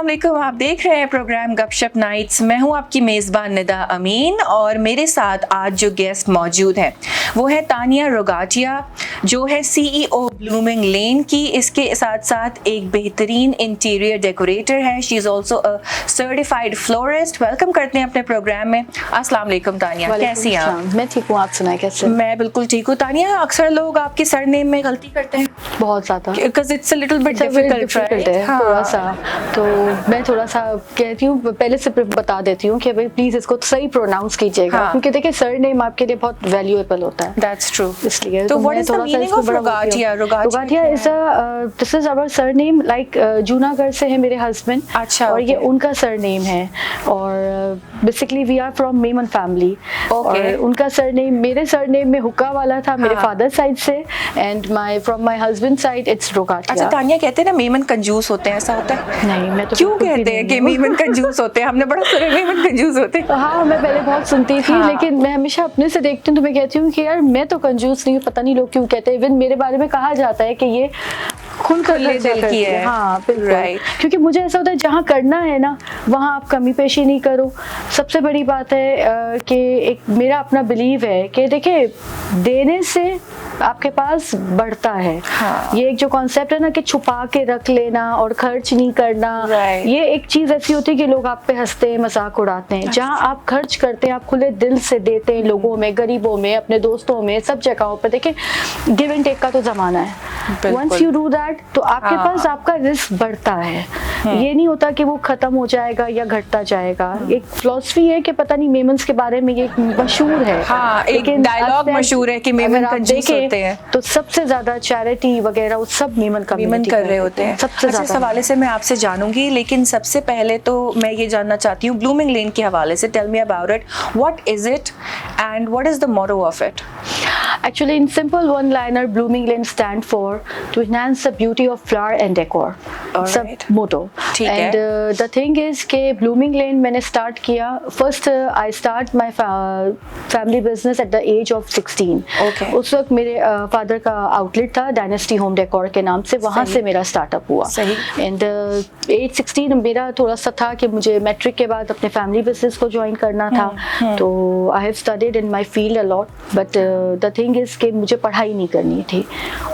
अस्सलाम वालेकुम, आप देख रहे हैं प्रोग्राम गपशप नाइट्स। मैं हूं आपकी मेज़बान निदा अमीन और मेरे साथ आज जो गेस्ट मौजूद हैं वो है तानिया रोगाटिया, जो है CEO ब्लूमिंग लेन की। इसके साथ साथ एक बेहतरीन इंटीरियर डेकोरेटर है। She is also a certified florist. Welcome करते हैं अपने प्रोग्राम में। अस्सलाम वालेकुम तानिया, कैसी हैं आप? मैं ठीक हूँ, आप सुनाए कैसे? मैं बिल्कुल ठीक हूँ। तानिया, अक्सर लोग आपके सरनेम में गलती करते हैं बहुत ज़्यादा, because it's a little bit difficult है थोड़ा सा। तो मैं थोड़ा सा कहती हूँ, पहले से बता देती हूँ कि भाई प्लीज इसको सही प्रोनाउंस कीजिएगा, क्योंकि देखिए सरनेम आपके लिए बहुत वैल्यूएबल होता है। That's true. इसलिए तो what is the meaning of Rogatia? Rogatia is this is our surname, like Junagadh से है मेरे हस्बैंड। अच्छा, और ये उनका सरनेम है। और basically we are from Memon family. और उनका सरनेम, मेरे सरनेम में हुक्का वाला था मेरे फादर साइड से, and from my husband side it's Rogatia. अच्छा, तानिया कहते हैं ना मेमन कंजूस होते हैं, ऐसा होता है? नहीं, मैं तो क्यों कहते हैं कि मेमन कंजूस होते हैं? हमने बड़ा सुना मेमन कंजूस होते हैं। हाँ, मैं पहले बहुत सुनती थी, लेकिन मैं हमेशा अपने से देखती हूँ तो मैं कहती हूँ कि यार मैं तो कंजूस नहीं हूँ, पता नहीं लोग क्यों कहते हैं। इवन मेरे बारे में कहा जाता है कि ये खुलकर दिल की है। हाँ बिल्कुल, क्योंकि मुझे ऐसा होता है जहाँ करना है ना वहाँ आप कमी पेशी नहीं करो। सबसे बड़ी बात है कि एक मेरा अपना बिलीव है कि देखिए देने से आपके पास बढ़ता है। ये एक जो कॉन्सेप्ट है ना कि छुपा के रख लेना और खर्च नहीं करना, ये एक चीज ऐसी होती है कि लोग आप पे हंसते हैं, मजाक उड़ाते हैं। जहाँ आप खर्च करते हैं, आप खुले दिल से देते हैं लोगों में, गरीबों में, अपने दोस्तों में, सब जगहों पर। देखिए गिव एंड टेक का तो जमाना है। वंस यू डू दैट तो आपके पास आपका रिस्क बढ़ता है। ये नहीं होता कि वो खत्म हो जाएगा या घटता जाएगा। एक फिलॉसफी है कि पता नहीं मेमन्स के बारे में ये मशहूर है। एक डायलॉग मशहूर है कि मेमन कंजूस होते हैं, तो सबसे ज्यादा चैरिटी वगैरह वो सब मेमन कर रहे होते हैं। सबसे ज्यादा इस हवाले से मैं आपसे जानूंगी, लेकिन सबसे पहले तो मैं ये जानना चाहती हूँ ब्लूमिंग लेन के हवाले से। Tell me about it, what is it and what is the motto of it? Actually, in simple one-liner, Blooming Lane stand for to enhance the beauty of flower and decor. Sub motto. And the thing is कि Blooming Lane मैंने start किया. First, I start my family business at the age of 16. Okay. उस वक्त मेरे father का outlet था Dynasty Home Decor के नाम से, वहाँ से मेरा startup हुआ. सही. And age 16 मेरा थोड़ा सा था कि मुझे मैट्रिक के बाद अपने family business को join करना था. तो I have studied in my field a lot, but the thing is कि मुझे पढ़ाई नहीं करनी थी।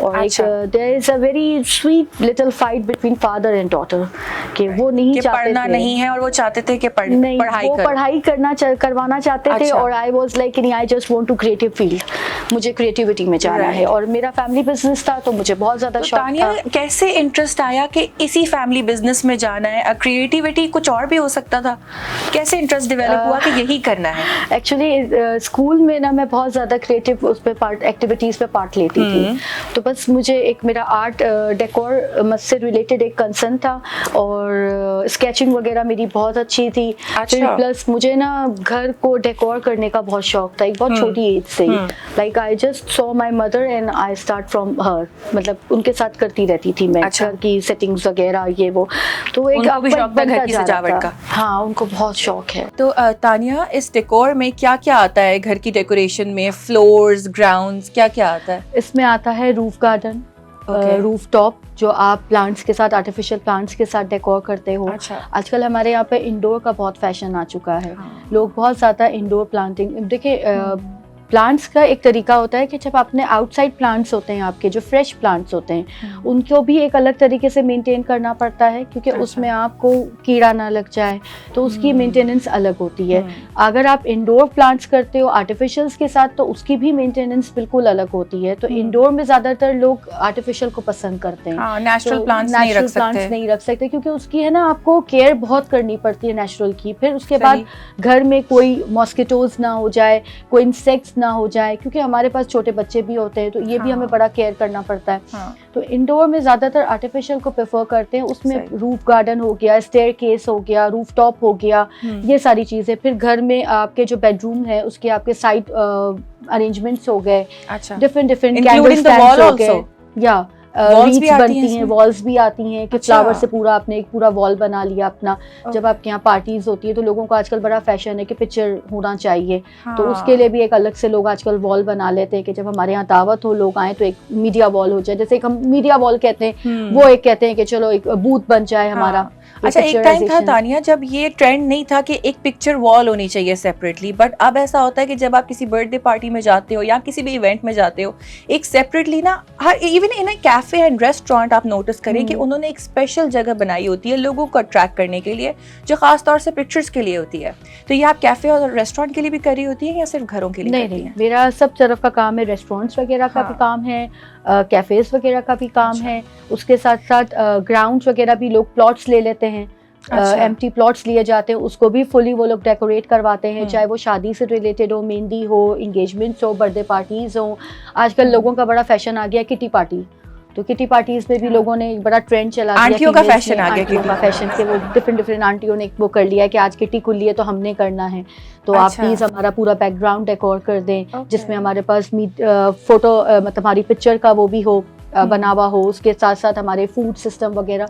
और एक there is a very sweet little fight between father and daughter कि वो नहीं चाहते पढ़ना नहीं है और वो चाहते थे कि पढ़ाई करवाना चाहते थे। और I was like I just want to creative field, मुझे क्रिएटिविटी में जाना है। और मेरा फैमिली बिजनेस था तो मुझे बहुत ज्यादा शौक था। कैसे इंटरेस्ट आया कि इसी फैमिली बिजनेस में जाना है? क्रिएटिविटी कुछ और भी हो सकता था, कैसे इंटरेस्ट डेवलप हुआ कि यही करना है? एक्चुअली स्कूल में ना मैं बहुत ज्यादा क्रिएटिव उस पे एक्टिविटीज पे पार्ट लेती थी। तो बस मुझे एक मेरा आर्ट डेकोर से रिलेटेड एक कंसर्न था और स्केचिंग वगैरह मेरी बहुत अच्छी थी। फिर प्लस मुझे ना घर को डेकोर करने का बहुत शौक था, एक बहुत छोटी एज से ही। Like I just saw my mother and I start from her, मतलब उनके साथ करती रहती थी मैं घर की सेटिंग्स वगैरह ये वो। तो एक घर की सजावट का। हाँ, उनको बहुत शौक है। तो तानिया, इस डेकोर में क्या क्या आता है? घर की डेकोरेशन में फ्लोर्स, ग्राउंड्स, क्या क्या आता है? इसमें आता है रूफ गार्डन, रूफ टॉप, जो आप प्लांट्स के साथ, आर्टिफिशियल प्लांट्स के साथ डेकोर करते हो। आजकल हमारे यहाँ पे इंडोर का बहुत फैशन आ चुका है। लोग बहुत ज़्यादा इंडोर प्लांटिंग, देखिए प्लांट्स का एक तरीका होता है कि जब आपने आउटसाइड प्लांट्स होते हैं आपके जो फ्रेश प्लांट्स होते हैं, उनको भी एक अलग तरीके से मेंटेन करना पड़ता है, क्योंकि उसमें आपको कीड़ा ना लग जाए, तो उसकी मेंटेनेंस अलग होती है। अगर आप इंडोर प्लांट्स करते हो आर्टिफिशियल्स के साथ तो उसकी भी मेंटेनेंस बिल्कुल अलग होती है। तो इंडोर में ज़्यादातर लोग आर्टिफिशियल को पसंद करते हैं, नेचुरल प्लांट्स नहीं रख सकते, क्योंकि उसकी है ना आपको केयर बहुत करनी पड़ती है नेचुरल की। फिर उसके बाद घर में कोई मॉस्किटोज ना हो जाए, कोई इंसेक्ट्स ना हो जाए, क्योंकि हमारे पास छोटे बच्चे भी होते हैं, तो ये भी हमें बड़ा केयर करना पड़ता है। तो इंडोर में ज्यादातर आर्टिफिशियल को प्रेफर करते हैं। उसमें रूफ गार्डन हो गया, स्टेयर केस हो गया, रूफ टॉप हो गया, ये सारी चीजें। फिर घर में आपके जो बेडरूम है उसके आपके साइड अरेंजमेंट्स हो गए, डिफरेंट कैंडल स्टैंड्स हो गए, या रीड्स बनती हैं, वॉल्स भी आती हैं कि फ्लावर से पूरा आपने एक पूरा वॉल बना लिया अपना। जब आपके यहाँ पार्टीज होती है तो लोगों को आजकल बड़ा फैशन है कि पिक्चर होना चाहिए, तो उसके लिए भी एक अलग से लोग आजकल वॉल बना लेते हैं कि जब हमारे यहाँ दावत हो, लोग आए तो एक मीडिया वॉल हो जाए, जैसे एक हम मीडिया वॉल कहते हैं, वो एक कहते हैं कि चलो एक बूथ बन जाए हमारा। अच्छा, एक टाइम था तानिया जब ये ट्रेंड नहीं था कि एक पिक्चर वॉल होनी चाहिए सेपरेटली, बट अब ऐसा होता है कि जब आप किसी बर्थडे पार्टी में जाते हो या किसी भी इवेंट में जाते हो, एक सेपरेटली ना, her even in a cafe and restaurant आप नोटिस करें कि उन्होंने एक स्पेशल जगह बनाई होती है लोगों को अट्रैक्ट करने के लिए, जो खास तौर से पिक्चर्स के लिए होती है। तो ये आप कैफे और रेस्टोरेंट के लिए भी करी होती है या सिर्फ घरों के लिए? नहीं, मेरा सब तरफ का काम है, रेस्टोरेंट्स वगैरह का भी काम है, कैफेज वगैरह का भी काम है, उसके साथ साथ ग्राउंड वगैरह भी लोग प्लॉट्स ले लेते हैं, एम्प्टी प्लॉट्स लिए जाते हैं, उसको भी फुली वो लोग डेकोरेट करवाते हैं, चाहे वो शादी से रिलेटेड हो, मेहंदी हो, इंगेजमेंट्स हो, बर्थडे पार्टीज हो। आजकल लोगों का बड़ा फैशन आ गया किटी पार्टी, तो किटी पार्टीज में भी लोगों ने एक बड़ा ट्रेंड चला दिया, आंटियों का फैशन आ गया, आंटियों का फैशन के वो डिफरेंट आंटियों ने वो कर लिया कि आज किटी खुली है तो हमने करना है, तो आप प्लीज हमारा पूरा बैकग्राउंड डेकोर कर दें, जिसमें हमारे पास फोटो मतलब हमारी पिक्चर का वो भी हो बना हुआ हो, उसके साथ साथ हमारे फूड सिस्टम वगैरह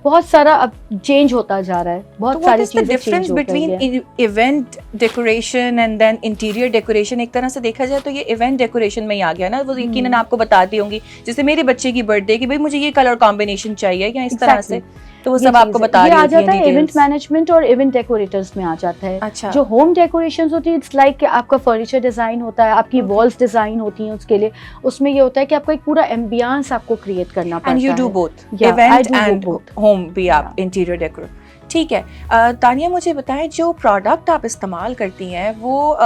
बहुत सारा अब चेंज होता जा रहा है, बहुत सारी चीजें चेंज हो गई है। Between event decoration and then interior decoration, एक तरह से देखा जाए तो ये इवेंट डेकोरेशन में ही आ गया ना, वो यकीनन आपको बताती होंगी, जैसे मेरे बच्चे की बर्थडे की भाई मुझे ये कलर कॉम्बिनेशन चाहिए या इस तरह से, तो वो सब आपको बता रही आ जाता है। इवेंट मैनेजमेंट और इवेंट डेकोरेटर्स में आ जाता है। अच्छा। जो होम डेकोरेशंस होती है, इट्स लाइक आपका फर्नीचर डिजाइन होता है, आपकी वॉल्स डिजाइन होती हैं, उसके लिए उसमें ये होता है कि आपको एक पूरा एम्बियंस आपको क्रिएट करना पड़ता है। And you do both event and home भी आप इंटीरियर डेकोर। ठीक है तानिया, मुझे बताएं जो प्रोडक्ट आप इस्तेमाल करती हैं वो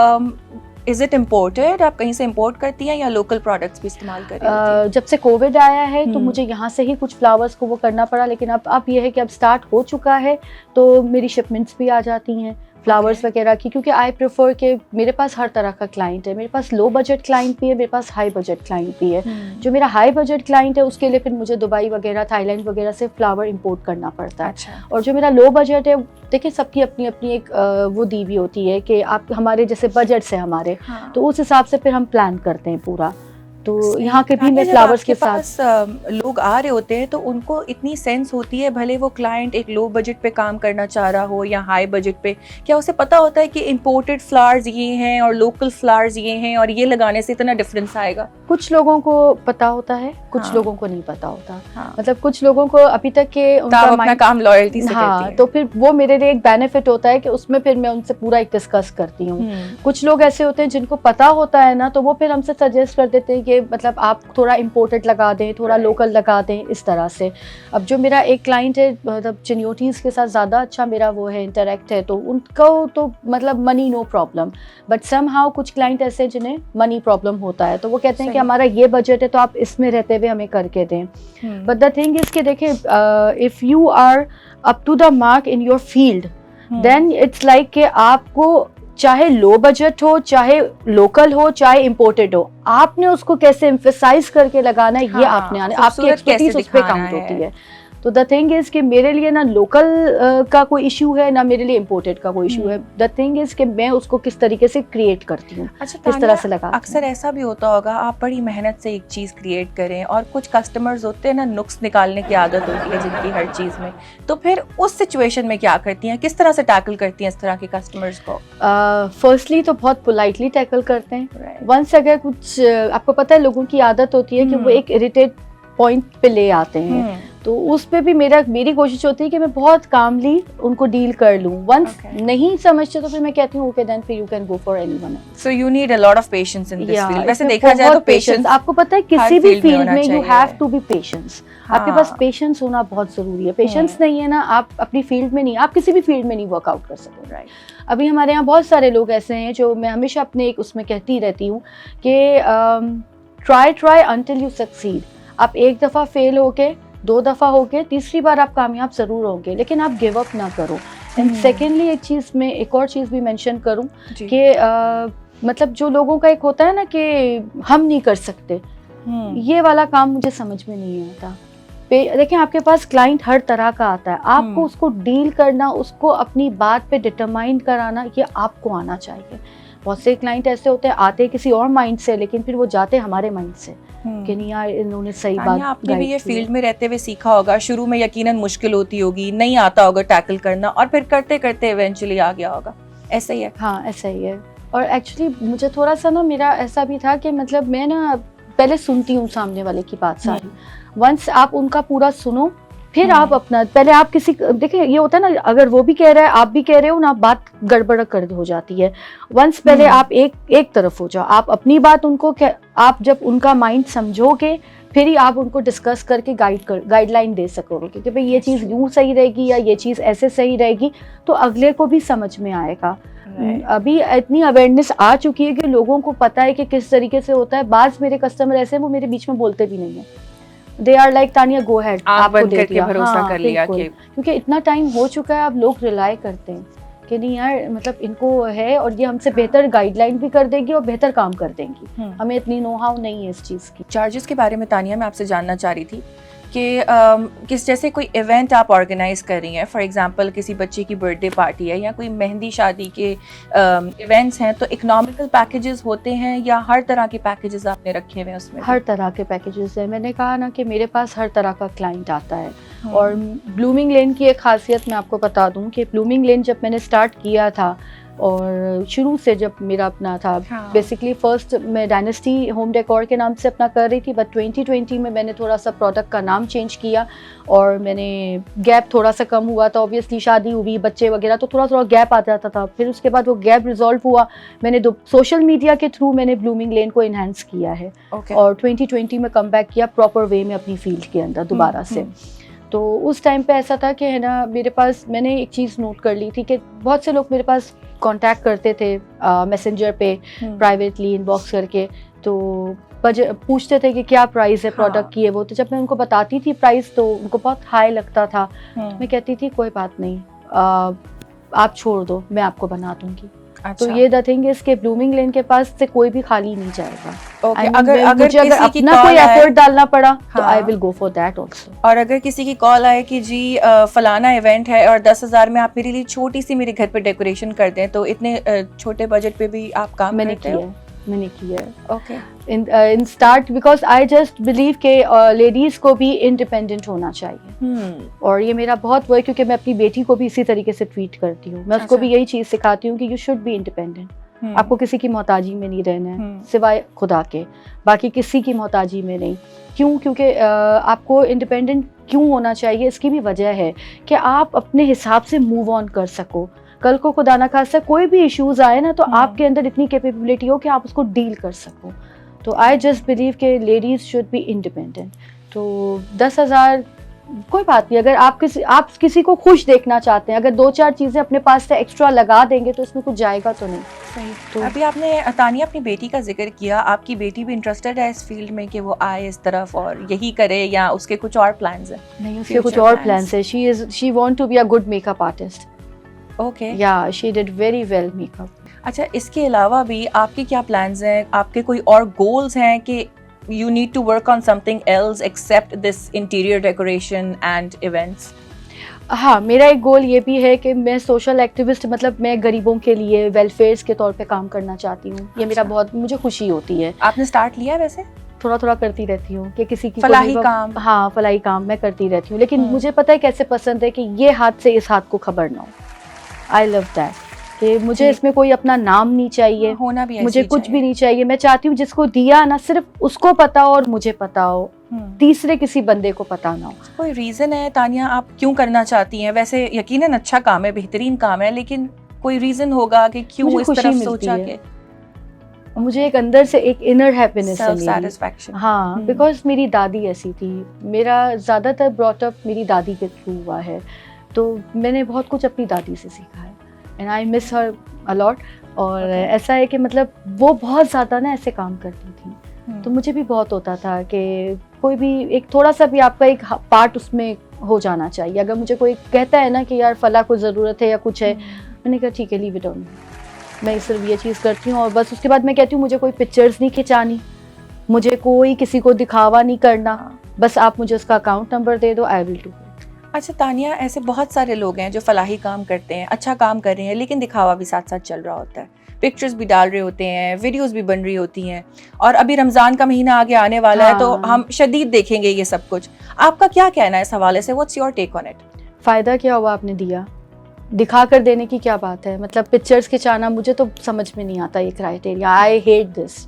इज इट इम्पोर्टेड, आप कहीं से इम्पोर्ट करती हैं या लोकल प्रोडक्ट्स भी इस्तेमाल कर रही हैं? जब से कोविड आया है तो मुझे यहाँ से ही कुछ फ्लावर्स को वो करना पड़ा, लेकिन अब ये है कि अब स्टार्ट हो चुका है तो मेरी शिपमेंट्स भी आ जाती हैं फ्लावर्स वगैरह की, क्योंकि आई प्रेफर कि मेरे पास हर तरह का क्लाइंट है, मेरे पास लो बजट क्लाइंट भी है, मेरे पास हाई बजट क्लाइंट भी है। जो मेरा हाई बजट क्लाइंट है उसके लिए फिर मुझे दुबई वगैरह, थाईलैंड वगैरह से फ्लावर इंपोर्ट करना पड़ता है। अच्छा। और जो मेरा लो बजट है, देखिए सबकी अपनी अपनी एक वो दी हुई होती है कि आप हमारे जैसे बजट से हमारे, तो उस हिसाब से फिर हम प्लान करते हैं पूरा। तो यहाँ के भी मैं फ्लावर्स के साथ लोग आ रहे होते हैं तो उनको इतनी सेंस होती है, भले वो क्लाइंट एक लो बजट पे काम करना चाह रहा हो या हाई बजट पे, क्या उसे पता होता है कि इंपोर्टेड फ्लावर्स ये हैं और लोकल फ्लावर्स ये हैं और ये लगाने से इतना डिफरेंस आएगा? कुछ लोगों को पता होता है, कुछ लोगों को नहीं पता होता। मतलब कुछ लोगों को अभी तक के उनका अपना काम लॉयल्टी से करती है, तो फिर वो मेरे लिए एक बेनिफिट होता है कि उसमें फिर मैं उनसे पूरा एक डिस्कस करती हूँ। कुछ लोग ऐसे होते हैं जिनको पता होता है ना, तो वो फिर हमसे सजेस्ट कर देते हैं कि मतलब आप थोड़ा इम्पोर्टेड लगा दें, थोड़ा लोकल लगा दें, इस तरह से। अब जो मेरा एक क्लाइंट है, मतलब चिन्योटीज़ के साथ ज़्यादा अच्छा मेरा वो है इंटरेक्ट है, तो उनको तो मतलब money no problem, but somehow कुछ क्लाइंट ऐसे हैं जिन्हें मनी प्रॉब्लम होता है, तो वो कहते हैं कि हमारा ये बजट है तो आप इसमें रहते हुए हमें करके दें। बट द थिंग इज कि देखिए, if you are up to the mark in your field, then it's like कि आपको चाहे लो बजट हो, चाहे लोकल हो, चाहे इंपोर्टेड हो, आपने उसको कैसे एम्फसाइज करके लगाना है, ये आपने आने, आपकी एक्सपर्टीज उस पे काउंट होती है। तो द थिंग इज कि मेरे लिए ना लोकल का कोई इशू है, ना मेरे लिए इंपोर्टेड का कोई इशू है। द थिंग इज कि मैं उसको किस तरीके से क्रिएट करती हूँ, किस तरह से लगा। अक्सर ऐसा भी होता होगा, आप बड़ी मेहनत से एक चीज़ क्रिएट करें और कुछ कस्टमर्स होते हैं ना, नुक्स निकालने की आदत होती है जिनकी हर चीज़ में, तो फिर उस सिचुएशन में क्या करती हैं, किस तरह से टैकल करती हैं इस तरह के कस्टमर्स को? फर्स्टली तो बहुत पोलाइटली टैकल करते हैं। वंस अगर कुछ आपको पता है, लोगों की आदत होती है कि वो एक इरिटेट पॉइंट पे ले आते हैं, तो उस पे भी मेरी कोशिश होती है कि मैं बहुत कामली उनको डील कर लूं। वंस नहीं समझते तो फिर मैं कहती हूँ ओके, देन फिर you can go for anyone. So you need a lot of patience in this field. वैसे देखा जाए तो पेशेंस, आपको पता है किसी भी फील्ड में you have to be patience. आपके पास पेशेंस होना बहुत जरूरी है। पेशेंस नहीं है ना, आप अपनी फील्ड में नहीं, आप किसी भी फील्ड में नहीं वर्कआउट कर सकते। राइट। अभी हमारे यहाँ बहुत सारे लोग ऐसे हैं जो मैं हमेशा अपने एक उसमें कहती रहती हूँ कि ट्राई अंटिल यू सक्सीड। आप एक दफ़ा फेल होके, दो दफ़ा होके, तीसरी बार आप कामयाब ज़रूर होंगे, लेकिन आप गिव अप ना करो। एंड सेकेंडली एक और चीज़ भी मेंशन करूं कि मतलब जो लोगों का एक होता है ना कि हम नहीं कर सकते, ये वाला काम मुझे समझ में नहीं आता। देखिए, आपके पास क्लाइंट हर तरह का आता है, आपको उसको डील करना, उसको अपनी बात पे डिटरमाइन कराना, ये आपको आना चाहिए। बहुत से क्लाइंट ऐसे होते हैं आते किसी और माइंड से, लेकिन फिर वो जाते हमारे माइंड से कि नहीं यार इन्होंने सही बात। आपने भी ये फील्ड में रहते हुए सीखा होगा, शुरू में यकीनन मुश्किल होती होगी, नहीं आता होगा टैकल करना, और फिर करते करते इवेंचुअली आ गया होगा, ऐसा ही है? हाँ ऐसा ही है। और एक्चुअली मुझे थोड़ा सा ना मेरा ऐसा भी था कि मतलब मैं ना पहले सुनती हूँ सामने वाले की बात सारी, वंस आप उनका पूरा सुनो फिर आप अपना, पहले आप किसी, देखिए ये होता है ना, अगर वो भी कह रहा है आप भी कह रहे हो ना, बात गड़बड़ कर हो जाती है। वंस पहले आप एक तरफ हो जाओ, आप अपनी बात उनको, आप जब उनका माइंड समझोगे फिर ही आप उनको डिस्कस करके गाइडलाइन दे सकोगे कि भाई ये चीज़ यूँ सही रहेगी या ये चीज़ ऐसे सही रहेगी, तो अगले को भी समझ में आएगा। अभी इतनी अवेयरनेस आ चुकी है कि लोगों को पता है कि किस तरीके से होता है। बाज मेरे कस्टमर ऐसे हैं वो मेरे बीच में बोलते भी नहीं है, they are like Tania go ahead, आपको दे दिया, भरोसा कर लिया कि क्योंकि इतना टाइम हो चुका है, अब लोग रिलाई करते हैं कि नहीं यार मतलब इनको है और ये हमसे बेहतर गाइडलाइन भी कर देगी और बेहतर काम कर देंगी, हमें इतनी नो हाउ नहीं है इस चीज़ की। चार्जेस के बारे में तानिया मैं आपसे जानना चाह रही थी कि किस जैसे कोई इवेंट आप ऑर्गेनाइज कर रही हैं, फॉर एग्जांपल किसी बच्चे की बर्थडे पार्टी है या कोई मेहंदी शादी के इवेंट्स हैं, तो इकोनॉमिकल पैकेजेस होते हैं या हर तरह के पैकेजेस आपने रखे हुए हैं उसमें? हर तरह के पैकेजेस हैं। मैंने कहा ना कि मेरे पास हर तरह का क्लाइंट आता है। और ब्लूमिंग लेन की एक खासियत मैं आपको बता दूं कि ब्लूमिंग लेन जब मैंने स्टार्ट किया था और शुरू से जब मेरा अपना था, बेसिकली फर्स्ट मैं डायनेस्टी होम डेकोर के नाम से अपना कर रही थी, बट 2020 में मैंने थोड़ा सा प्रोडक्ट का नाम चेंज किया और मैंने गैप थोड़ा सा कम हुआ था, ऑब्वियसली शादी हुई बच्चे वगैरह तो थोड़ा थोड़ा गैप आ जाता था। फिर उसके बाद वो गैप रिजॉल्व हुआ, मैंने सोशल मीडिया के थ्रू मैंने ब्लूमिंग लेन को इन्हांस किया है और 2020 में कम बैक किया प्रॉपर वे में अपनी फील्ड के अंदर दोबारा से। तो उस टाइम पे ऐसा था कि है ना, मेरे पास मैंने एक चीज़ नोट कर ली थी कि बहुत से लोग मेरे पास कांटेक्ट करते थे मैसेंजर पे प्राइवेटली इनबॉक्स करके, तो पूछते थे कि क्या प्राइस है प्रोडक्ट की है वो। तो जब मैं उनको बताती थी प्राइस तो उनको बहुत हाई लगता था। मैं कहती थी कोई बात नहीं, आप छोड़ दो, मैं आपको बना दूंगी। अच्छा। तो ये द थिंग इज के ब्लूमिंग लेन के पास से कोई भी खाली नहीं जाएगा। अगर अपना कोई एफर्ट डालना पड़ा तो I will go for that also. और अगर किसी की कॉल आए कि जी फलाना इवेंट है और 10,000 में आप मेरे लिए छोटी सी मेरे घर पे डेकोरेशन कर दें, तो इतने छोटे बजट पे भी आप काम करते हो? मैंने किया है। Okay, in start because I just believe के लेडीज को भी इंडिपेंडेंट होना चाहिए। और ये मेरा बहुत वो है क्योंकि मैं अपनी बेटी को भी इसी तरीके से ट्रीट करती हूँ। मैं उसको भी यही चीज़ सिखाती हूँ कि यू शुड बी इंडिपेंडेंट। आपको किसी की मोहताजी में नहीं रहना है सिवाय खुदा के, बाकी किसी की मोहताजी में नहीं। क्यों? क्योंकि आपको इंडिपेंडेंट क्यों होना चाहिए, इसकी भी वजह है कि आप अपने हिसाब से मूव ऑन कर सको। कल को खुदा ना खास्ता कोई भी इश्यूज आए ना, तो आपके अंदर इतनी कैपेबिलिटी हो कि आप उसको डील कर सको। तो आई जस्ट बिलीव के लेडीज शुड बी इंडिपेंडेंट। तो 10,000 कोई बात नहीं, अगर आप किसी को खुश देखना चाहते हैं, अगर 2-4 चीज़ें अपने पास से एक्स्ट्रा लगा देंगे तो इसमें कुछ जाएगा तो नहीं। सही। तो अभी आपने तानिया अपनी बेटी का जिक्र किया, आपकी बेटी भी इंटरेस्टेड है इस फील्ड में कि वो आए इस तरफ और यही करे, या उसके कुछ और प्लान्स हैं? नहीं, उसके कुछ और प्लान्स है। She want to be a good makeup artist. Okay, yeah she did very well makeup. अच्छा, इसके अलावा भी आपके क्या प्लान्स हैं? आपके कोई और गोल्स हैं कि you need to work on something else except this interior decoration and events? हाँ, मेरा एक गोल ये भी है कि मैं सोशल एक्टिविस्ट, मतलब मैं गरीबों के लिए वेलफेयर्स के तौर पे काम करना चाहती हूँ। ये मेरा बहुत, मुझे खुशी होती है। आपने स्टार्ट लिया है वैसे? थोड़ा थोड़ा करती रहती हूँ कि किसी की फलाही काम। हाँ, फलाही काम मैं करती रहती हूँ, लेकिन मुझे पता है कैसे पसंद है कि ये हाथ से इस हाथ को खबर ना हो। आई लव दैट कि मुझे इसमें कोई अपना नाम नहीं चाहिए, होना भी मुझे कुछ भी नहीं चाहिए। मैं चाहती हूँ जिसको दिया ना सिर्फ उसको पता हो और मुझे पता हो, तीसरे किसी बंदे को पता ना हो। कोई रीजन है तानिया आप क्यों करना चाहती हैं? वैसे यकीनन अच्छा काम है, बेहतरीन काम है, लेकिन कोई रीजन होगा कि क्यों इस तरफ सोचा के? मुझे एक अंदर से एक इनर हैप्पीनेस है, सेल्फ सैटिस्फैक्शन। हाँ, बिकॉज मेरी दादी ऐसी थी। मेरा ज़्यादातर ब्रॉटअप मेरी दादी के थ्रू हुआ है, तो मैंने बहुत कुछ अपनी दादी से सीखा है and I miss her a lot. और ऐसा है कि मतलब वो बहुत ज़्यादा ना ऐसे काम करती थी, तो मुझे भी बहुत होता था कि कोई भी एक थोड़ा सा भी आपका एक पार्ट उसमें हो जाना चाहिए। अगर मुझे कोई कहता है ना कि यार फला को ज़रूरत है या कुछ है, मैंने कहा ठीक है, लीव इट ऑन, मैं सिर्फ ये चीज़ करती हूँ और बस। उसके बाद मैं कहती हूँ मुझे कोई पिक्चर्स नहीं खिंचानी, मुझे कोई किसी को दिखावा नहीं करना, बस आप मुझे उसका अकाउंट नंबर दे दो, आई विल डू। अच्छा तानिया, ऐसे बहुत सारे लोग हैं जो फलाही काम करते हैं, अच्छा काम कर रहे हैं, लेकिन दिखावा भी साथ साथ चल रहा होता है। पिक्चर्स भी डाल रहे होते हैं, वीडियोस भी बन रही होती हैं, और अभी रमज़ान का महीना आगे आने वाला है तो हम शदीद देखेंगे ये सब कुछ। आपका क्या कहना है इस हवाले से? What's your take on it? फ़ायदा क्या हुआ आपने दिया, दिखा कर देने की क्या बात है? मतलब पिक्चर्स खिंचाना मुझे तो समझ में नहीं आता ये क्राइटेरिया। आई हेट दिस,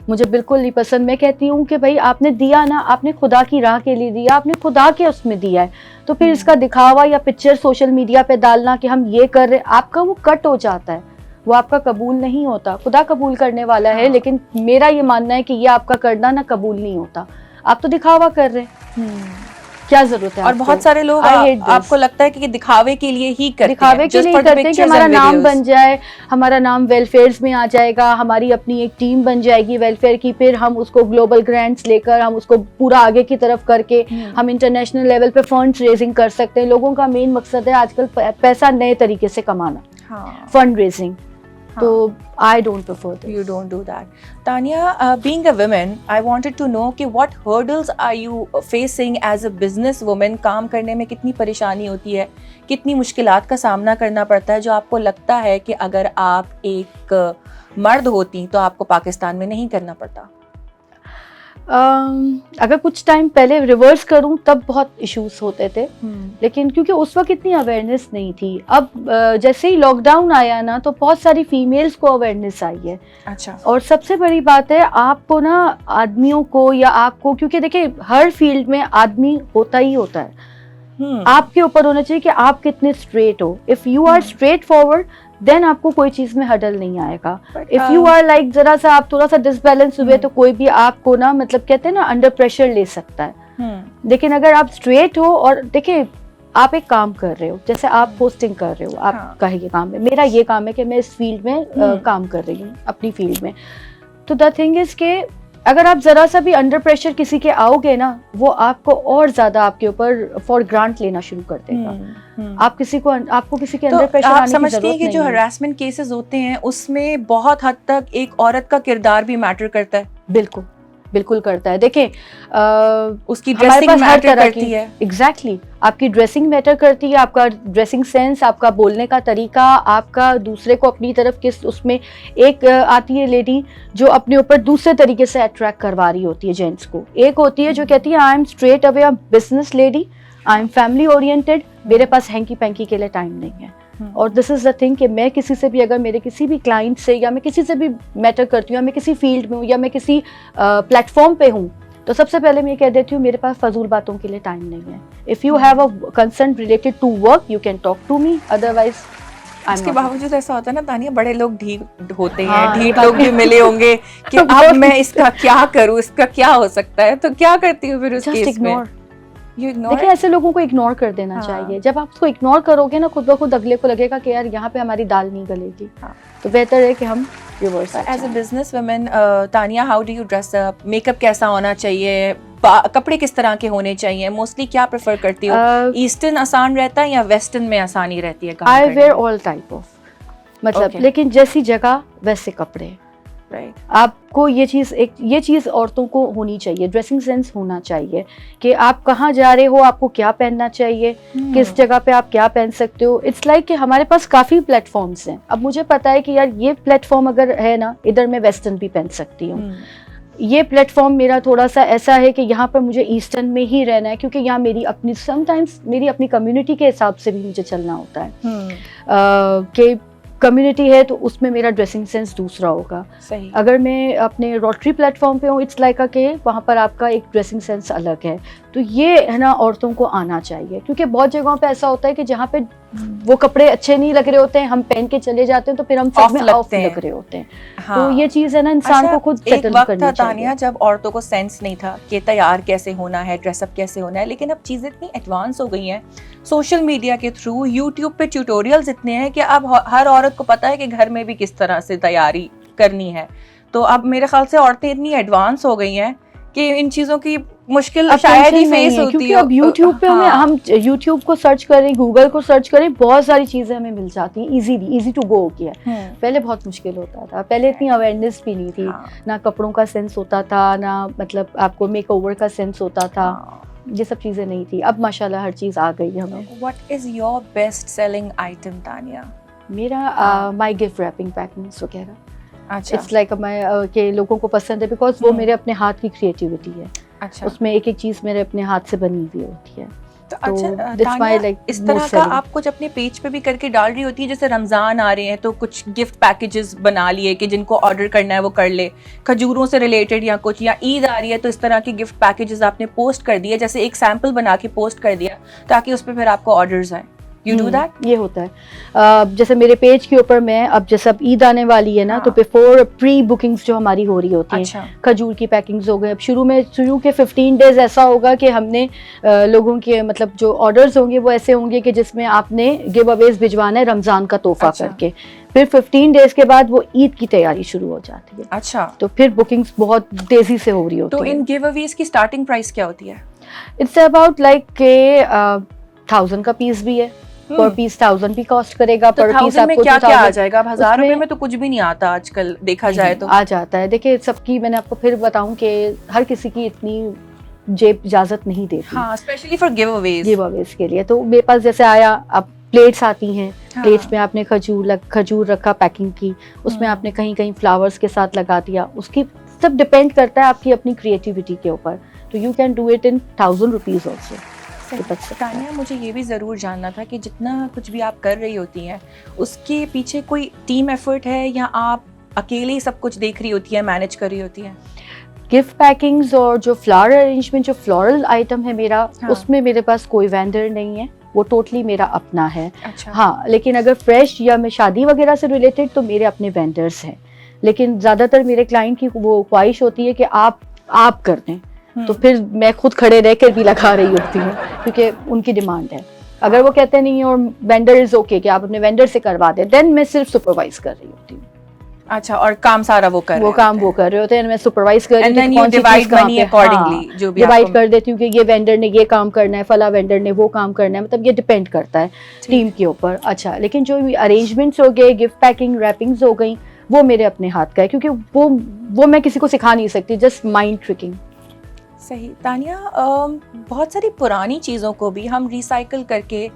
मुझे बिल्कुल नहीं पसंद। मैं कहती हूँ कि भाई आपने दिया ना, आपने खुदा की राह के लिए दिया, आपने खुदा के उसमें दिया है, तो फिर इसका दिखावा या पिक्चर सोशल मीडिया पे डालना कि हम ये कर रहे, आपका वो कट हो जाता है, वो आपका कबूल नहीं होता। खुदा कबूल करने वाला है, लेकिन मेरा ये मानना है कि ये आपका करना ना कबूल नहीं होता। आप तो दिखावा कर रहे हैं, क्या जरूरत है? और बहुत सारे लोग आपको लगता है कि दिखावे के लिए ही करते हैं, दिखावे के लिए करते हैं कि हमारा नाम बन जाए, हमारा नाम वेलफेयर में आ जाएगा, हमारी अपनी एक टीम बन जाएगी वेलफेयर की, फिर हम उसको ग्लोबल ग्रांट्स लेकर हम उसको पूरा आगे की तरफ करके हम इंटरनेशनल लेवल पे फंड्स रेजिंग कर सकते हैं। लोगों का मेन मकसद है आजकल पैसा नए तरीके से कमाना, फंड रेजिंग। तो I don't prefer this. You don't do that. Tanya, being a woman, I wanted to know कि what hurdles are you facing as a business woman? काम करने में कितनी परेशानी होती है, कितनी मुश्किलात का सामना करना पड़ता है, जो आपको लगता है कि अगर आप एक मर्द होती तो आपको पाकिस्तान में नहीं करना पड़ता? अगर कुछ टाइम पहले रिवर्स करूं तब बहुत इश्यूज होते थे, लेकिन क्योंकि उस वक्त इतनी अवेयरनेस नहीं थी। अब जैसे ही लॉकडाउन आया ना तो बहुत सारी फीमेल्स को अवेयरनेस आई है। अच्छा। और सबसे बड़ी बात है आपको ना आदमियों को या आपको, क्योंकि देखिए हर फील्ड में आदमी होता ही होता है, आपके ऊपर होना चाहिए कि आप कितने स्ट्रेट हो। If you are straightforward then आपको कोई चीज में हडल नहीं आएगा। इफ यू आर लाइक जरा सा आप थोड़ा सा डिसबैलेंस हुए तो कोई भी आपको ना, मतलब कहते हैं ना, अंडर प्रेशर ले सकता है। लेकिन अगर आप स्ट्रेट हो, और देखिए आप एक काम कर रहे हो, जैसे आप पोस्टिंग कर रहे हो, आपका ये काम है, मेरा ये काम है कि मैं इस फील्ड में काम कर रही हूँ अपनी फील्ड में। तो द थिंग इज के अगर आप जरा सा भी अंडर प्रेशर किसी के आओगे ना, वो आपको और ज्यादा आपके ऊपर फॉर ग्रांट लेना शुरू कर देगा। आप किसी को, आपको किसी के अंडर प्रेशर आने की जरूरत नहीं है। समझती हैं कि जो हरासमेंट केसेस होते हैं उसमें बहुत हद तक एक औरत का किरदार भी मैटर करता है? बिल्कुल बिल्कुल करता है। देखें उसकी ड्रेसिंग मैटर करती है। एग्जैक्टली, आपकी ड्रेसिंग मैटर करती है, आपका ड्रेसिंग सेंस, आपका बोलने का तरीका, आपका दूसरे को अपनी तरफ किस, उसमें एक आती है लेडी जो अपने ऊपर दूसरे तरीके से अट्रैक्ट करवा रही होती है जेंट्स को। एक होती है जो कहती है I am straight away business lady, I am family oriented, मेरे पास हैंकी पैंकी के लिए टाइम नहीं है। और दिस इज द थिंग कि मैं किसी से भी, अगर मेरे किसी भी क्लाइंट से, या मैं किसी से भी मैटर करती हूँ, या मैं किसी फील्ड में हूँ, या मैं किसी प्लेटफॉर्म पे हूँ, तो सबसे पहले मैं ये कह देती हूँ मेरे पास फजूल बातों के लिए टाइम नहीं है। If you have a concern related to work you can talk to me, otherwise. इसके बावजूद ऐसा होता है ना तानिया, बड़े लोग ढीठ होते हैं, ढीठ लोग भी मिले होंगे कि अब मैं इसका क्या करूँ, इसका क्या हो सकता है, तो क्या करती हूँ फिर उस केस में? देखिए ऐसे लोगों को इग्नोर कर देना चाहिए। जब आप उसको इग्नोर करोगे ना, खुद ब खुद अगले को लगेगा कि यार यहाँ पे हमारी दाल नहीं गलेगी। तो बेहतर है कि हम reverse. As a business woman Tania, how do you dress up? Makeup कैसा होना चाहिए? कपड़े किस तरह के होने चाहिए? मोस्टली क्या प्रेफर करती हो? ईस्टर्न आसान रहता है या वेस्टर्न में आसानी रहती है? आई वेयर ऑल टाइप ऑफ, मतलब लेकिन जैसी जगह वैसे कपड़े। Right. आपको ये चीज़ औरतों को होनी चाहिए, ड्रेसिंग सेंस होना चाहिए कि आप कहाँ जा रहे हो, आपको क्या पहनना चाहिए, किस जगह पे आप क्या पहन सकते हो। इट्स लाइक कि हमारे पास काफ़ी प्लेटफॉर्म्स हैं। अब मुझे पता है कि यार ये प्लेटफॉर्म अगर है ना, इधर मैं वेस्टर्न भी पहन सकती हूँ। ये प्लेटफॉर्म मेरा थोड़ा सा ऐसा है कि यहाँ पर मुझे ईस्टर्न में ही रहना है, क्योंकि यहाँ मेरी अपनी, समटाइम्स मेरी अपनी कम्युनिटी के हिसाब से भी मुझे चलना होता है कि कम्युनिटी है तो उसमें मेरा ड्रेसिंग सेंस दूसरा होगा। सही। अगर मैं अपने रोटरी प्लेटफॉर्म पे हूँ, इट्स लाइक के वहाँ पर आपका एक ड्रेसिंग सेंस अलग है। तो ये है ना, औरतों को आना चाहिए, क्योंकि बहुत जगहों पे ऐसा होता है कि जहाँ पे वो कपड़े अच्छे नहीं लग रहे होते हैं, हम पहन के चले जाते हैं तो फिर हम सब में ऑफ लग रहे होते हैं। हाँ। तो ये चीज़ है ना, इंसान को खुद सेटल करनी चाहिए। जब औरतों को सेंस नहीं था कि तैयार कैसे होना है, ड्रेसअप कैसे होना है, लेकिन अब चीज़ें इतनी एडवांस हो गई हैं सोशल मीडिया के थ्रू, यूट्यूब पे ट्यूटोरियल्स इतने हैं कि अब हर औरत को पता है कि घर में भी किस तरह से तैयारी करनी है। तो अब मेरे ख्याल से औरतें इतनी एडवांस हो गई हैं कि इन चीज़ों की मुश्किल शायद ही फेस होती है, क्योंकि अब यूट्यूब पे हम यूट्यूब को सर्च करें, गूगल को सर्च करें, बहुत सारी चीजें हमें मिल जाती हैं, इजी टू गो किया। पहले बहुत मुश्किल होता था, पहले इतनी अवेयरनेस भी नहीं थी, ना कपड़ों का सेंस होता था, ना मतलब आपको मेकओवर का सेंस होता था, ये सब चीजें नहीं थी। अब माशाल्लाह हर चीज आ गई हमें। What is your best selling item Tania? मेरा माय गिफ्ट रैपिंग पैकिंग्स वगैरह। अच्छा। इट्स लाइक के लोगों को पसंद है बिकॉज वो मेरे अपने हाथ की क्रिएटिविटी है। अच्छा। उसमें एक एक चीज़ मेरे अपने हाथ से बनी हुई होती है। तो अच्छा that's my, तानिया, like, इस तरह most का selling। आप कुछ अपने पेज पे भी करके डाल रही होती है, जैसे रमज़ान आ रहे हैं तो कुछ गिफ्ट पैकेजेस बना लिए कि जिनको ऑर्डर करना है वो कर ले, खजूरों से रिलेटेड या कुछ, या ईद आ रही है तो इस तरह के गिफ्ट पैकेजेस आपने पोस्ट कर दिए, जैसे एक सैंपल बना के पोस्ट कर दिया ताकि उस पर फिर आपको ऑर्डर्स आए। You do that? ये होता है। जैसे मेरे पेज के ऊपर मैं अब जैसे अब ईद आने वाली है ना, तो बिफोर प्री बुकिंग्स जो हमारी हो रही होती अच्छा। हैं, खजूर की पैकिंग्स हो गए। अब शुरू के 15 डेज ऐसा होगा कि हमने लोगों के मतलब जो ऑर्डर्स होंगे वो ऐसे होंगे कि जिसमें आपने गिव अवेज भिजवाना है रमजान का तोहफा। अच्छा। करके फिर 15 डेज के बाद वो ईद की तैयारी शुरू हो जाती है। अच्छा। तो फिर बुकिंग्स बहुत तेजी से हो रही होती है। तो इन गिव अवेज की स्टार्टिंग प्राइस क्या होती है? इट्स अबाउट लाइक के 1000 का पीस भी है, पर पीस 1000 भी कॉस्ट करेगा। तो पर पीस आपको क्या क्या आ जाएगा? अब 1000 रुपए में तो कुछ भी नहीं आता आजकल देखा जाए तो। आ जाता है। देखिए सबकी, मैंने आपको फिर बताऊं कि हर किसी की इतनी जेब इजाजत नहीं देती। हाँ, स्पेशली फॉर गिव अवेज के लिए। तो मेरे पास जैसे आया, अब प्लेट्स आती हैं। हाँ। प्लेट्स में आपने खजूर रखा पैकिंग की, उसमें आपने कहीं कहीं फ्लावर्स के साथ लगा दिया। उसकी सब डिपेंड करता है आपकी अपनी क्रिएटिविटी के ऊपर। तो you can do it in 1000 rupees also. Tania, मुझे ये भी ज़रूर जानना था कि जितना कुछ भी आप कर रही होती हैं उसके पीछे कोई टीम एफर्ट है या आप अकेले ही सब कुछ देख रही होती है, मैनेज कर रही होती हैं? गिफ्ट पैकिंग्स और जो फ्लावर अरेंजमेंट, जो फ्लोरल आइटम है मेरा, हाँ। उसमें मेरे पास कोई वेंडर नहीं है, वो टोटली मेरा अपना है। अच्छा। हाँ, लेकिन अगर फ्रेश या मैं शादी वगैरह से रिलेटेड तो मेरे अपने वेंडर्स हैं। लेकिन ज़्यादातर मेरे क्लाइंट की वो ख्वाहिश होती है कि आप कर दें, तो फिर मैं खुद खड़े रह कर भी लगा रही होती हूँ क्योंकि उनकी डिमांड है। अगर वो कहते नहीं और वेंडर इज ओके कि आप अपने वेंडर से करवा दें, देन मैं सिर्फ सुपरवाइज कर रही होती हूँ। अच्छा, और काम सारा वो कर रहे होते हैं, मैं सुपरवाइज कर रही हूँ। डिवाइड कर देती हूँ कि ये वेंडर ने ये काम करना है, फला वेंडर ने वो काम करना है, मतलब ये डिपेंड करता है टीम के ऊपर। अच्छा, लेकिन जो अरेंजमेंट्स हो गए, गिफ्ट पैकिंग, रैपिंग्स हो गई, वो मेरे अपने हाथ का है क्योंकि वो मैं किसी को सिखा नहीं सकती, जस्ट माइंड ट्रिकिंग। सही। तानिया, बहुत सारी पुरानी चीज़ों को भी हम रिसाइकल करके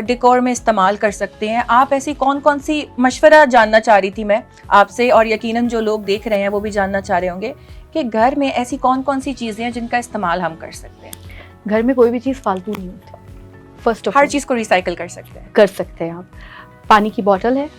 डेकोर में इस्तेमाल कर सकते हैं। आप ऐसी कौन कौन सी मशवरा जानना चाह रही थी मैं आपसे, और यकीनन जो लोग देख रहे हैं वो भी जानना चाह रहे होंगे कि घर में ऐसी कौन कौन सी चीज़ें हैं जिनका इस्तेमाल हम कर सकते हैं। घर में कोई भी चीज़ फालतू नहीं होती। फर्स्ट ऑफ हर चीज़ को रिसाइकल कर सकते हैं। आप पानी की बोतल है,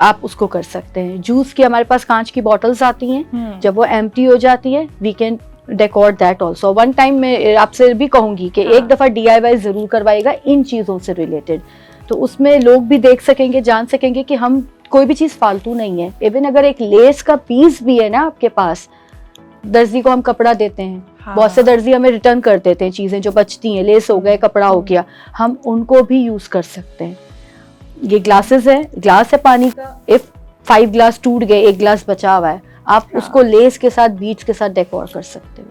आप उसको कर सकते हैं। जूस की हमारे पास कांच की बोतल्स आती हैं, जब वो एम्प्टी हो जाती है we can decor that also. One time मैं आपसे भी कहूंगी कि एक दफा DIY जरूर करवाएगा इन चीजों से रिलेटेड, तो उसमें लोग भी देख सकेंगे, जान सकेंगे कि हम कोई भी चीज फालतू नहीं है। इवन अगर एक लेस का पीस भी है ना आपके पास, दर्जी को हम कपड़ा देते हैं, बहुत से दर्जी हमें रिटर्न कर देते हैं चीजें जो बचती हैं, लेस हो गए, कपड़ा हो गया, हम उनको भी यूज कर सकते हैं। ये ग्लासेस है, ग्लास है पानी का, इफ 5 ग्लास टूट गए, 1 ग्लास बचा हुआ है, आप उसको लेस के साथ, बीट्स के साथ डेकोर कर सकते हो।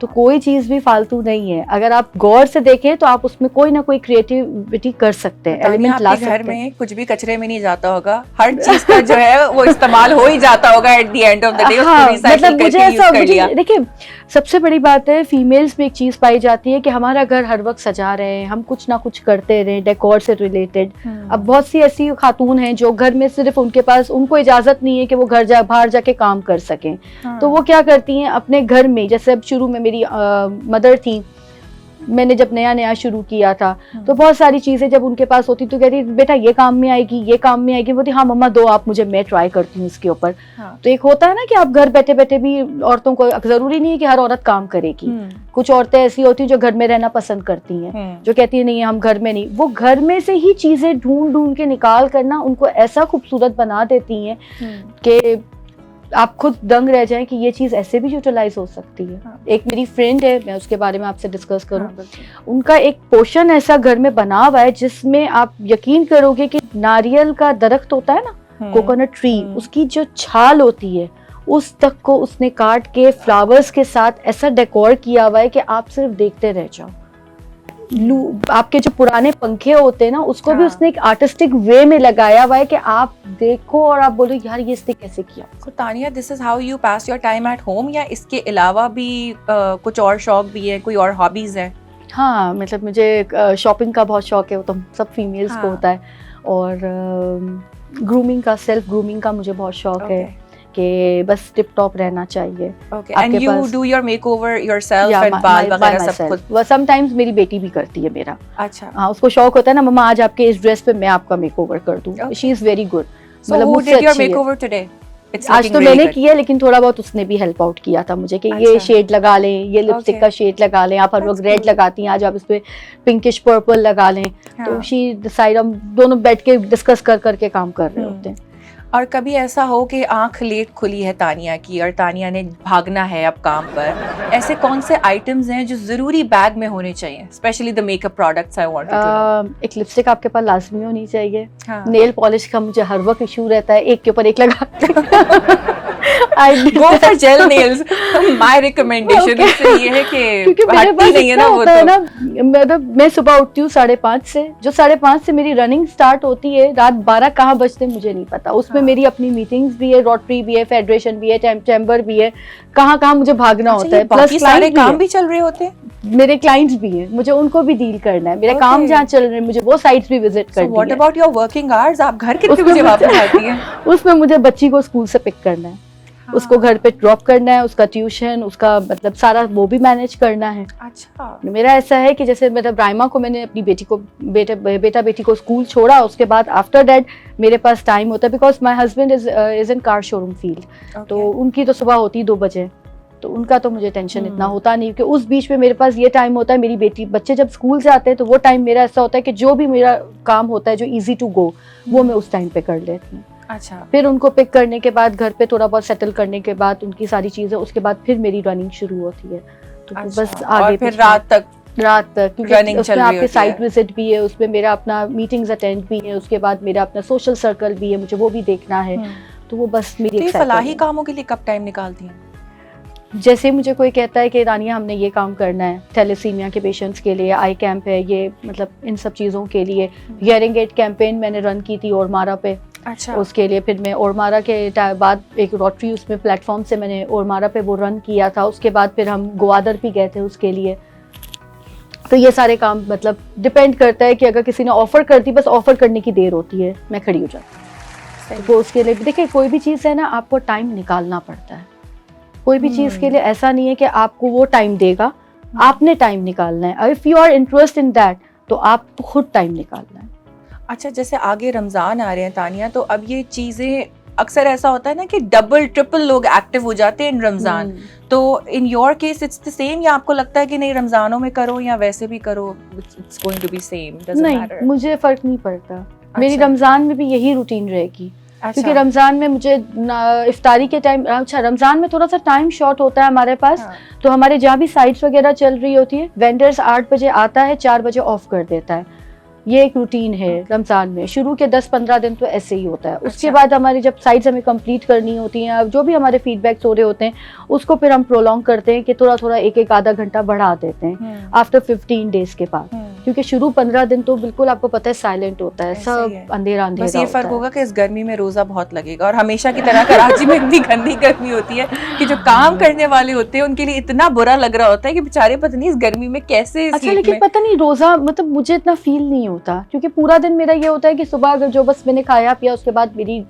तो कोई चीज भी फालतू नहीं है। अगर आप गौर से देखें तो आप उसमें कोई ना कोई क्रिएटिविटी कर सकते हैं, एलिमेंट ला सकते हैं। घर में कुछ भी कचरे में नहीं जाता होगा, हर चीज का जो है वो इस्तेमाल हो ही जाता होगा at the end of the day. मतलब मुझे ऐसा, देखिए सबसे बड़ी बात है, फीमेल्स में एक चीज पाई जाती है कि हमारा घर हर वक्त सजा रहे हैं, हम कुछ ना कुछ करते रहे डेकोर से रिलेटेड। अब बहुत सी ऐसी खातून हैं जो घर में सिर्फ उनको इजाजत नहीं है कि वो बाहर जाके काम कर सकें, तो वो क्या करती हैं अपने घर में, जैसे अब शुरू में मेरी मदर थी, मैंने जब नया शुरू किया था तो बहुत सारी चीजें जब उनके पास होती तो कहती बेटा ये काम में आएगी, ये काम में आएगी। बोलती हाँ मम्मा दो आप मुझे, मैं ट्राई करती हूँ इसके ऊपर। तो एक होता है ना कि आप घर बैठे बैठे भी, औरतों को जरूरी नहीं है कि हर औरत काम करेगी। कुछ औरतें ऐसी होती हैं जो घर में रहना पसंद करती हैं, जो कहती है नहीं हम घर में नहीं, वो घर में से ही चीजें ढूंढ के निकाल करना उनको ऐसा खूबसूरत बना देती हैं कि आप खुद दंग रह जाएं कि ये चीज़ ऐसे भी यूटिलाइज हो सकती है। एक मेरी फ्रेंड है, मैं उसके बारे में आपसे डिस्कस करूं। उनका एक पोर्शन ऐसा घर में बना हुआ है जिसमें आप यकीन करोगे कि नारियल का दरख्त होता है ना, कोकोनट ट्री, उसकी जो छाल होती है उस तक को उसने काट के फ्लावर्स के साथ ऐसा डेकोर किया हुआ है कि आप सिर्फ देखते रह जाओ। आपके जो पुराने पंखे होते हैं ना, उसको भी उसने एक आर्टिस्टिक वे में लगाया हुआ है कि आप देखो और आप बोलो यार ये इसने कैसे किया। So, Tania, this is how you pass your time at home, या इसके अलावा भी कुछ और शौक भी है, कोई और हॉबीज है? हाँ, मतलब मुझे शॉपिंग का बहुत शौक है, वो तो सब फीमेल्स को होता है, और ग्रूमिंग का, सेल्फ ग्रूमिंग का मुझे बहुत शौक है कि बस टिप टॉप रहना चाहिए। Okay. And you do your makeover yourself and बाल वगैरह सब खुद? वो sometimes मेरी बेटी भी करती है मेरा। अच्छा। हाँ, उसको शौक होता है ना, मम्मा आज आपके इस ड्रेस पे मैं आपका मेकओवर कर दूँ। She is very good। So who did your makeover today? आज तो मैंने किया, लेकिन थोड़ा बहुत उसने भी हेल्प आउट किया था मुझे कि ये शेड लगा लें, ये लिपस्टिक का शेड लगा लें, आप हर वक्त रेड लगाती हैं, आज आप इस पे पिंकिश पर्पल लगा लें। तो शी डिसाइड, हम दोनों बैठ के डिस्कस कर करके काम कर रहे होते हैं। और कभी ऐसा हो कि आंख लेट खुली है तानिया की और तानिया ने भागना है अब काम पर, ऐसे कौन से आइटम्स हैं जो जरूरी बैग में होने चाहिए, specially the makeup products I wanted to know? एक लिपस्टिक आपके पास लाजमी होनी चाहिए। हाँ। नेल पॉलिश का मुझे हर वक्त इशू रहता है, एक के ऊपर एक लगा Go for gel nails. My recommendation इससे ये है कि क्योंकि मेरे पास नहीं है ना वो तो ना, मतलब मैं सुबह उठती हूँ 5:30 से, जो 5:30 से मेरी रनिंग स्टार्ट होती है, रात 12 कहाँ बजते मुझे नहीं पता। उसमें मेरी अपनी मीटिंग्स भी है, रोटरी भी है, फेडरेशन भी है, चैम्बर भी है, कहाँ मुझे भागना होता है, प्लस सारे काम भी चल रहे होते हैं। मेरे क्लाइंट्स भी हैं, मुझे उनको भी डील करना है, मेरे काम जहाँ चल रहे हैं मुझे वो साइट्स भी विजिट करनी है। What about your working hours? आप घर कितने बजे वापस आती हैं? उसमें मुझे बच्ची को स्कूल से पिक करना है, उसको घर पे ड्रॉप करना है, उसका ट्यूशन, उसका मतलब सारा वो भी मैनेज करना है। अच्छा। मेरा ऐसा है कि जैसे मतलब राइमा को मैंने अपनी बेटी को बेटा बेटी को स्कूल छोड़ा, उसके बाद आफ्टर दैट मेरे पास टाइम होता है, because my husband is in car showroom field. तो उनकी तो सुबह होती 2 बजे, तो उनका तो मुझे टेंशन इतना होता नहीं, क्योंकि उस बीच में मेरे पास ये टाइम होता है, मेरी बेटी बच्चे जब स्कूल से आते हैं तो वो टाइम मेरा ऐसा होता है कि जो भी मेरा काम होता है जो इजी टू गो, वो मैं उस टाइम पे कर लेती हूँ। अच्छा। फिर उनको पिक करने के बाद घर पे थोड़ा बहुत सेटल करने के बाद उनकी सारी चीजें, उसके बाद फिर मेरी रनिंग शुरू होती है। तो अच्छा। बस आगे और फिर रात तक क्योंकि उसमें आपके साइट विजिट भी है, उसमें मेरा अपना मीटिंग्स अटेंड भी है, उसके बाद मेरा अपना सोशल सर्कल भी है, मुझे वो भी देखना है। तो वो बस मेरी फलाही कामों के लिए कब टाइम निकालती हैं? जैसे मुझे कोई कहता है कि रानिया हमने ये काम करना है, थैलेसीमिया के पेशेंट्स के लिए आई कैंप है, ये मतलब इन सब चीज़ों के लिए हियरिंग एड कैंपेन मैंने रन की थी ओरमारा पे। अच्छा। उसके लिए फिर मैं ओरमारा के बाद एक रोटरी उसमें प्लेटफॉर्म से मैंने ओरमारा पे वो रन किया था। उसके बाद फिर हम गोवादर भी गए थे उसके लिए। तो ये सारे काम मतलब डिपेंड करता है कि अगर किसी ने ऑफर कर दी, बस ऑफर करने की देर होती है, मैं खड़ी हो जाती हूँ। तो उसके लिए देखिए कोई भी चीज़ है ना, आपको टाइम निकालना पड़ता है। कोई भी चीज़ के लिए ऐसा नहीं है कि आपको वो टाइम देगा, आपने टाइम निकालना है। If you are interest in that तो आपको खुद टाइम निकालना है। अच्छा, जैसे आगे रमज़ान आ रहे हैं तानिया, तो अब ये चीज़ें अक्सर ऐसा होता है ना कि डबल ट्रिपल लोग एक्टिव हो जाते हैं इन रमज़ान। तो in your case it's the same, या आपको लगता है कि नहीं रमज़ानों में करो या वैसे भी करो, it's going to be same? नहीं, मुझे फ़र्क नहीं पड़ता। मेरी रमज़ान में भी यही रूटीन रहेगी। अच्छा। क्योंकि रमज़ान में मुझे इफ्तारी के टाइम, अच्छा रमज़ान में थोड़ा सा टाइम शॉर्ट होता है हमारे पास। हाँ। तो हमारे जहाँ भी साइट्स वगैरह चल रही होती है, वेंडर्स 8 बजे आता है, 4 बजे ऑफ कर देता है। ये एक रूटीन है रमज़ान में। शुरू के 10-15 दिन तो ऐसे ही होता है। उसके बाद हमारी जब साइट्स हमें कंप्लीट करनी होती हैं, जो भी हमारे फीडबैक्स हो रहे होते हैं, उसको फिर हम प्रोलॉन्ग करते हैं कि थोड़ा थोड़ा एक आधा घंटा बढ़ा देते हैं आफ्टर 15 डेज के बाद। क्योंकि शुरू 15 दिन तो बिल्कुल आपको पता है साइलेंट होता है, सब अंधेरा अंधेरा। बस ये फर्क होगा कि इस गर्मी में रोजा बहुत लगेगा, और हमेशा की तरह कराची में इतनी गंदी गर्मी होती है कि जो काम करने वाले होते हैं उनके लिए इतना बुरा लग रहा होता है कि बेचारे पता नहीं इस गर्मी में कैसे। अच्छा, लेकिन पता नहीं रोजा मतलब मुझे इतना फील नहीं होता, क्योंकि पूरा दिन मेरा ये होता है कि सुबह अगर जो बस मैंने खाया पिया, उसके बाद मेरी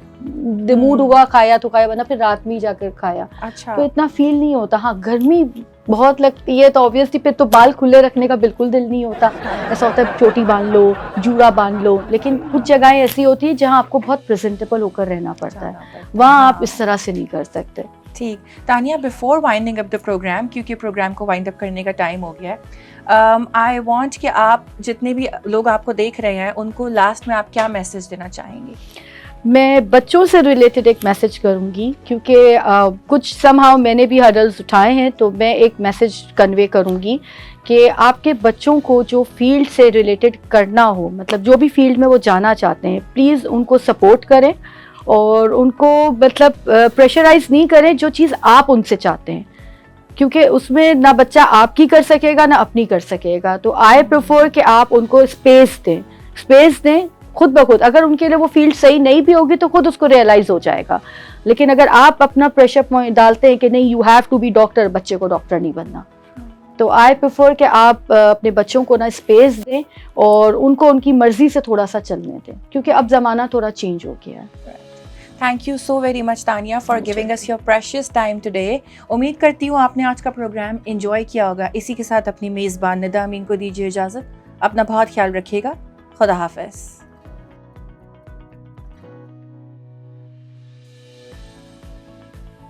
मूड हुआ खाया तो खाया, वरना फिर रात में ही जाकर खाया। अच्छा। तो इतना फील नहीं होता। हाँ, गर्मी बहुत लगती है तो ऑब्वियसली फिर तो बाल खुले रखने का बिल्कुल दिल नहीं होता। ऐसा होता है चोटी बांध लो, जूड़ा बांध लो, लेकिन कुछ जगहें ऐसी होती है जहाँ आपको बहुत प्रेजेंटेबल होकर रहना पड़ता है, वहाँ आप इस तरह से नहीं कर सकते। ठीक Tania, before winding up the program, क्योंकि प्रोग्राम को वाइंड अप करने का टाइम हो गया है, आई वांट कि आप जितने भी लोग आपको देख रहे हैं उनको लास्ट में आप क्या मैसेज देना चाहेंगी? मैं बच्चों से रिलेटेड एक मैसेज करूंगी, क्योंकि कुछ समहाउ मैंने भी हर्डल्स उठाए हैं, तो मैं एक मैसेज कन्वे करूंगी कि आपके बच्चों को जो फील्ड से रिलेटेड करना हो, मतलब जो भी फील्ड में वो जाना चाहते हैं, प्लीज़ उनको सपोर्ट करें और उनको मतलब प्रेशराइज नहीं करें जो चीज़ आप उनसे चाहते हैं, क्योंकि उसमें ना बच्चा आपकी कर सकेगा ना अपनी कर सकेगा। तो आई प्रेफर कि आप उनको स्पेस दें खुद ब खुद। अगर उनके लिए वो फील्ड सही नहीं भी होगी तो खुद उसको रियलाइज हो जाएगा। लेकिन अगर आप अपना प्रेशर डालते हैं कि नहीं you have to be doctor, बच्चे को डॉक्टर नहीं बनना। तो आई प्रेफर कि आप अपने बच्चों को ना स्पेस दें और उनको उनकी मर्जी से थोड़ा सा चलने दें, क्योंकि अब ज़माना थोड़ा चेंज हो गया है। Thank you so very much Tania for giving us your precious time today. उम्मीद करती हूँ आपने आज का प्रोग्राम एंजॉय किया होगा। इसी के साथ अपनी मेज़बान निदा अमीन को दीजिए इजाज़त। अपना बहुत ख्याल रखिएगा। खुदा हाफ़िज़।